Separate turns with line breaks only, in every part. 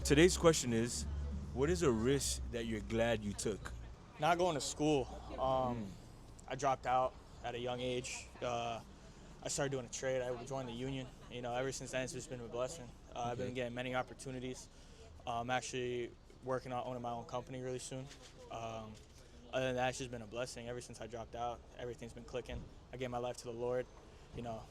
Today's question is, what is a risk that you're glad you took?
Not going to school. I dropped out at a young age. I started doing a trade. I joined the union. Ever since then, it's just been a blessing. I've been
Okay.
getting many opportunities. I'm actually working on owning my own company really soon. Um, Other than that, it's just been a blessing. Ever since I dropped out, everything's been clicking. I gave my life to the Lord. You know,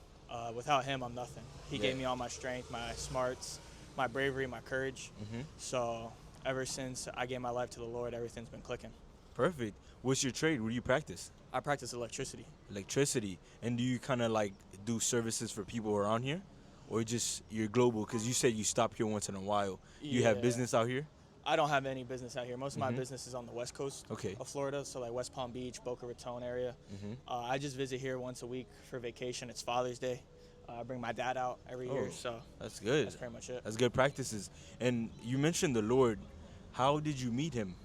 without Him, I'm nothing. He
Yeah.
gave me all my strength, my smarts, my bravery, my courage. So ever since I gave my life to the Lord, everything's been clicking.
Perfect. What's your trade? What do you practice?
I practice electricity.
Electricity. And do you kind of like do services for people around here? Or just you're global? Because you said you stop here once in a while. You have
Yeah.
business out here?
I don't have any business out here. Most of my business is on the west coast
Okay.
of Florida, so like West Palm Beach, Boca Raton area. I just visit here once a week for vacation. It's Father's Day. I bring my dad out every year, so
That's good.
that's pretty much it.
That's good practices. And you mentioned the Lord. How did you meet him?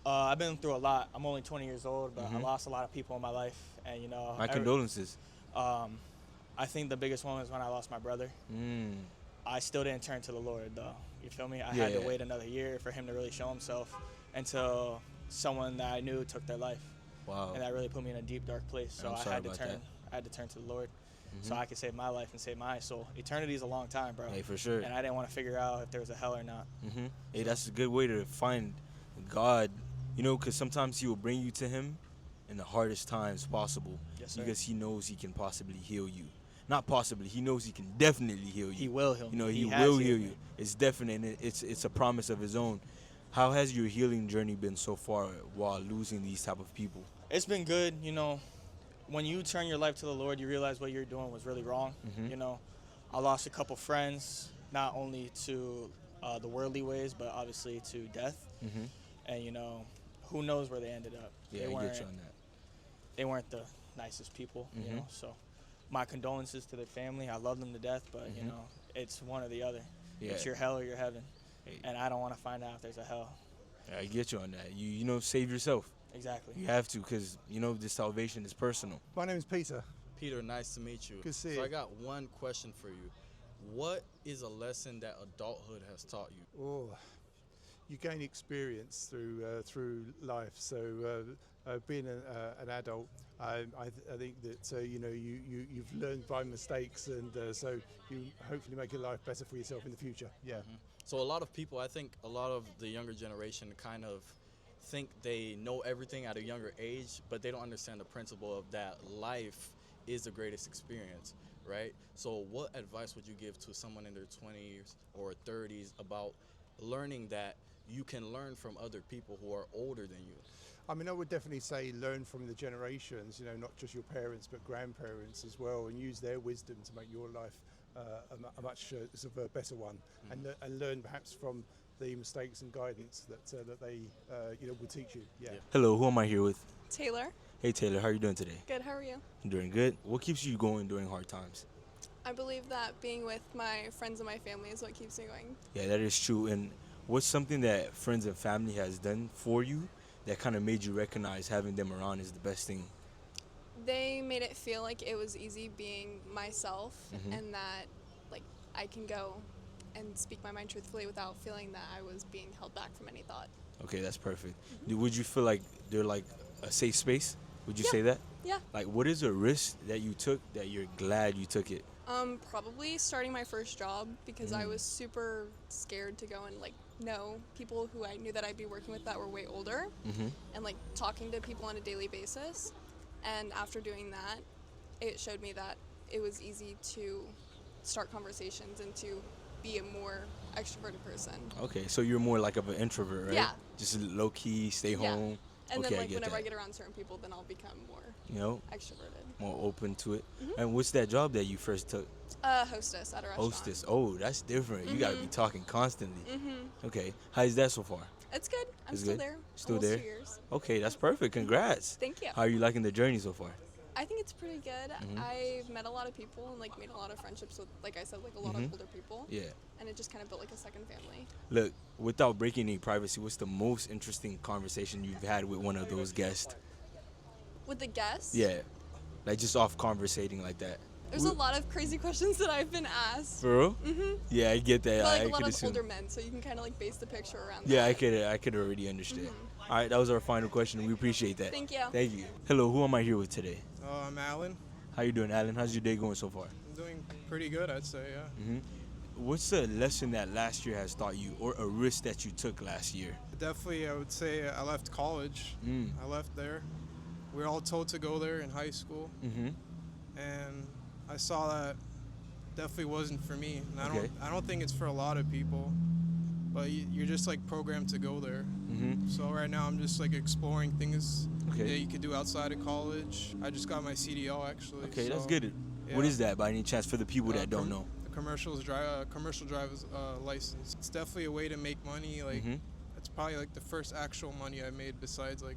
I've been through a lot. I'm only 20 years old, but I lost a lot of people in my life, and
My condolences.
I think the biggest one was when I lost my brother.
Mm.
I still didn't turn to the Lord, though. You feel me? I
Yeah,
had to
yeah.
wait another year for him to really show himself until someone that I knew took their life.
Wow.
And that really put me in a deep, dark place. So
I'm
I
sorry
had to
about
turn.
that.
I had to turn to the Lord, so I could save my life and save my soul. Eternity is a long time, bro.
Hey, for sure.
And I didn't want to figure out if there was a hell or not.
Hey, that's a good way to find God, because sometimes He will bring you to Him in the hardest times possible.
Yes, sir.
Because He knows He can possibly heal you. Not possibly, He knows He can definitely heal you.
He will heal me.
He
He has
will
healed
heal
me.
you. It's definite, and it's a promise of His own. How has your healing journey been so far while losing these type of people?
It's been good. When you turn your life to the Lord, you realize what you're doing was really wrong. I lost a couple friends, not only to the worldly ways, but obviously to death. And who knows where they ended up?
Yeah, I get you on that.
They weren't the nicest people. So my condolences to their family. I love them to death, but it's one or the other.
Yeah.
It's your hell or your heaven.
Hey.
And I don't want to find out if there's a hell.
I get you on that. You save yourself.
Exactly.
You have to, because this salvation is personal.
My name is Peter.
Peter, nice to meet you.
Good to see
So
you.
I got one question for you. What is a lesson that adulthood has taught you?
Oh, you gain experience through life. So being an adult, I think that you've learned by mistakes, and so you hopefully make your life better for yourself in the future. Yeah.
So a lot of people, I think a lot of the younger generation kind of think they know everything at a younger age, but they don't understand the principle of that life is the greatest experience, right? So what advice would you give to someone in their 20s or 30s about learning that you can learn from other people who are older than you?
I mean, I would definitely say learn from the generations, not just your parents, but grandparents as well, and use their wisdom to make your life a much sort of a better one, and learn perhaps from the mistakes and guidance that they will teach you. Yeah.
Hello, who am I here with?
Taylor.
Hey, Taylor, how are you doing today?
Good, how are you?
I'm doing good. What keeps you going during hard times?
I believe that being with my friends and my family is what keeps me going.
Yeah, that is true. And what's something that friends and family has done for you that kind of made you recognize having them around is the best thing?
They made it feel like it was easy being myself and that like I can go and speak my mind truthfully without feeling that I was being held back from any thought.
Okay, that's perfect. Would you feel like they're like a safe space? Would you say that?
Yeah.
Like, what is a risk that you took that you're glad you took it?
Probably starting my first job because I was super scared to go and like know people who I knew that I'd be working with that were way older and like talking to people on a daily basis. And after doing that, it showed me that it was easy to start conversations and to be a more extroverted person.
Okay, so you're more like of an introvert, right?
Yeah.
Just low key, stay
Yeah.
home.
And
Okay,
then
I
like
get
whenever
that.
I get around certain people, then I'll become more extroverted.
More open to it. And what's that job that you first took?
Hostess at a restaurant.
Hostess. Oh, that's different. You gotta be talking constantly. Okay, how is that so far?
It's good. I'm
It's
still
good?
there.
Still
Almost
there?
2 years.
Okay, that's perfect. Congrats.
Thank you.
How are you liking the journey so far?
I think it's pretty good. I've met a lot of people and like made a lot of friendships with, like I said, like a lot of older people.
Yeah.
And it just kind of built like a second family.
Look, without breaking any privacy, what's the most interesting conversation you've had with one of those guests?
With the guests?
Yeah, like just off conversating like that.
There's a lot of crazy questions that I've been asked.
For real? Yeah, I get that.
But like
I
a lot
could
of
assume.
older men, so you can kind of like base the picture around
Yeah,
that.
I could already understand. All right, that was our final question. We appreciate that.
Thank you.
Thank you. Hello, who am I here with today?
I'm Alan.
How you doing, Alan? How's your day going so far?
I'm doing pretty good, I'd say, yeah.
What's a lesson that last year has taught you, or a risk that you took last year?
Definitely, I would say I left college. I left there. We were all told to go there in high school, and I saw that definitely wasn't for me. And I don't think it's for a lot of people, but you're just like programmed to go there. So right now I'm just like exploring things that you could do outside of college. I just got my CDL actually.
Okay,
so,
that's good.
yeah.
What is that, by any chance, for the people that don't know?
Commercial driver's license. It's definitely a way to make money. Like it's probably like the first actual money I made besides like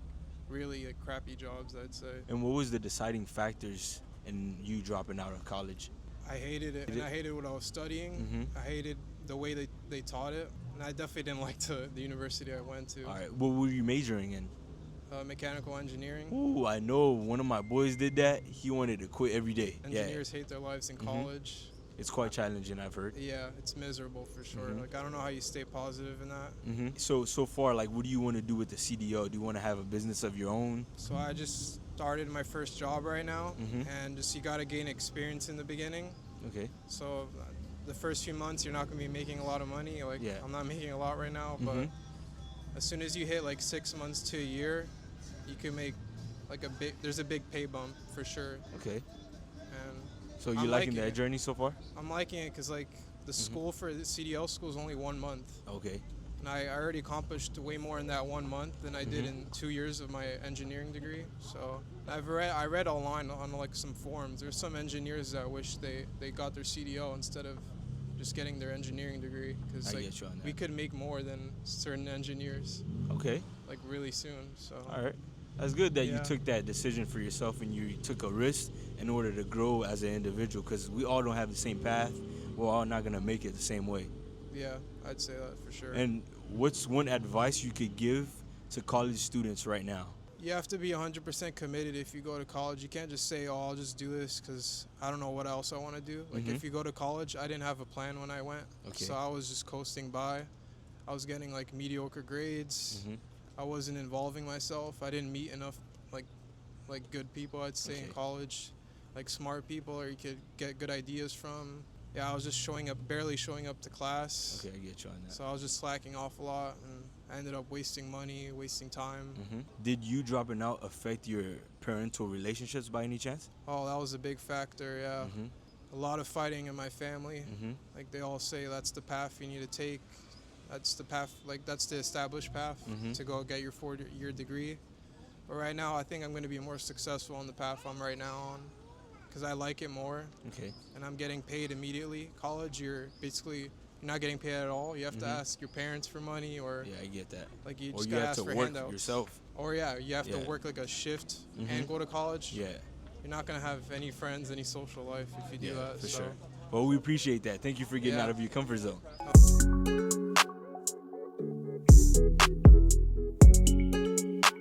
really like crappy jobs, I'd say.
And what was the deciding factors in you dropping out of college?
I hated it, and I hated what I was studying. I hated the way they taught it, and I definitely didn't like the university I went to.
All right, what were you majoring in?
Mechanical engineering.
Ooh, I know one of my boys did that. He wanted to quit every day.
Engineers hate their lives in college.
It's quite challenging, I've heard.
Yeah, it's miserable for sure. Like I don't know how you stay positive in that.
So far, like, what do you want to do with the CDO? Do you want to have a business of your own?
So I just started my first job right now, and just you got to gain experience in the beginning.
Okay.
So the first few months you're not going to be making a lot of money. Like I'm not making a lot right now, but as soon as you hit like 6 months to a year, you can make like there's a big pay bump for sure.
Okay.
And
So you're liking that journey so far?
I'm liking it because like the school for the CDL school is only 1 month.
Okay.
And I already accomplished way more in that 1 month than I did in 2 years of my engineering degree. So I read online on like some forums. There's some engineers that wish they got their CDL instead of just getting their engineering degree, because like, we could make more than certain engineers.
Okay.
Like really soon. So.
All right. That's good that you took that decision for yourself and you took a risk in order to grow as an individual, because we all don't have the same path. We're all not going to make it the same way.
Yeah, I'd say that for sure.
And what's one advice you could give to college students right now?
You have to be 100% committed if you go to college. You can't just say, oh, I'll just do this because I don't know what else I want to do. Like if you go to college, I didn't have a plan when I went.
Okay.
So I was just coasting by. I was getting like mediocre grades. I wasn't involving myself. I didn't meet enough like good people, I'd say, in college, like smart people, or you could get good ideas from. Yeah, I was just barely showing up to class.
Okay, I get you on that.
So I was just slacking off a lot, and I ended up wasting money, wasting time.
Did you dropping out affect your parental relationships by any chance?
Oh, that was a big factor, yeah. A lot of fighting in my family. Like they all say that's the path you need to take. That's the path, like that's the established path to go get your 4-year degree. But right now, I think I'm going to be more successful on the path I'm right now on, because I like it more.
Okay.
And I'm getting paid immediately. College, you're not getting paid at all. You have to ask your parents for money, or
yeah, I get that.
like you
Or
just
you
gotta
have
ask
to
for
work
handouts
yourself.
Or you have to work like a shift and go to college.
Yeah.
You're not gonna have any friends, any social life if you do that.
For
so.
sure. Well, we appreciate that. Thank you for getting
Yeah.
out of your comfort zone.